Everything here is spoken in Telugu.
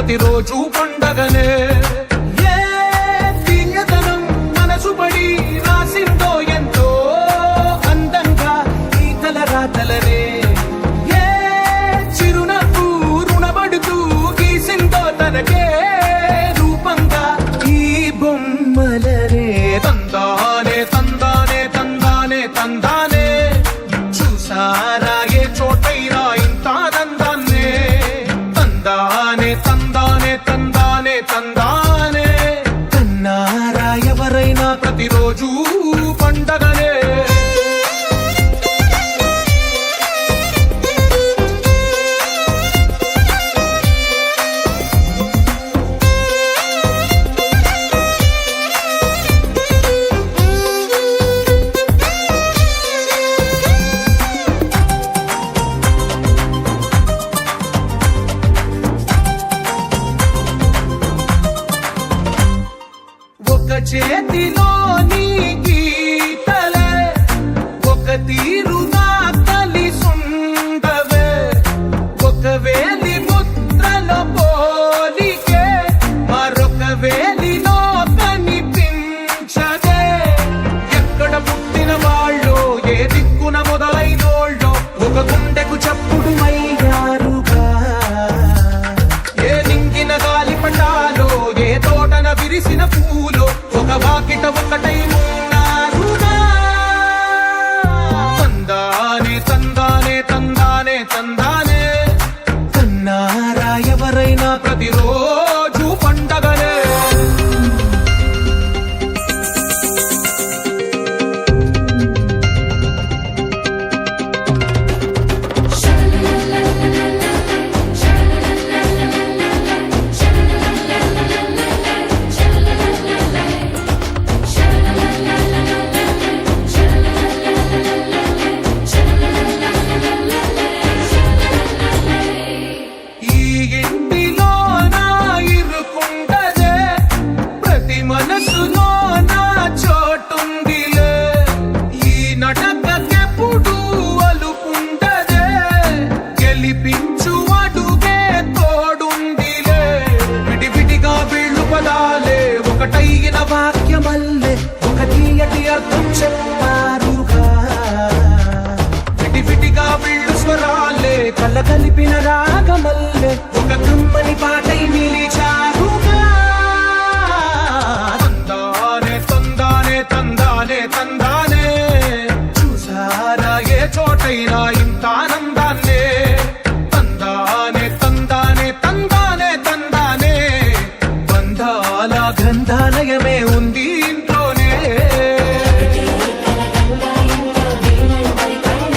ప్రతిరోజు పండగనే. ఏ తీయదనం మనసు పడి రాసిందో ఎంతో అందంగా ఈ తలరాతలనే. ఏ చిరునవ్వు రుణపడుతూ గీసిందో తనకే రూపంగా ఈ బొమ్మలనే. తందానే తందానే తందానే తందానే చూసారా ఏ చోటైనా ఇంత నందాన్నే. తందానే తందానే తందానే తందానే కన్నారా ఎవరైనా ప్రతిరోజు పండగనే. ఒక చేతిలోని గీతలే ఒక తీరుగా కలిసుండవే. ఒక వేలి ముద్రలో పోలికే మరొక వేలిలో కనిపించదే. ఎక్కడ పుట్టిన వాళ్ళు ఏ దిక్కున మొదలైనోళ్ళో ఒక గుండెకు చప్పుడు అయ్యారుగా. ఏ నింగిన గాలి పటాలో ఏ తోటన విరిసిన పూలో ఒక వాకిట ఒకటై ఉన్నారుగా. తందానే తందానే తందానే తందానే కన్నారా ఎవరైనా ప్రతిరోజు పండగనే. ఈ ఇంటిలో నా ఇరుకుండదే ప్రతి మనసులో నా చోటుందిలే. ఈ నటకెప్పుడు అలుపుండదే గెలిపించు అడుగే తోడుందిలే. విడివిడిగా వీళ్ళు పదాలే ఒకటైన వాక్యమల్లే ఒక తీయటి అర్థం చెప్పారుగా. విడివిడిగా వీళ్ళు స్వరాలే కళ్ళ కలిపిన రాగమల్లే ఒక కమ్మని పాటై నిలిచారుగా. తందానే తందానే తందానే తందానే చూసారా ఏ చోటైనా ఇంత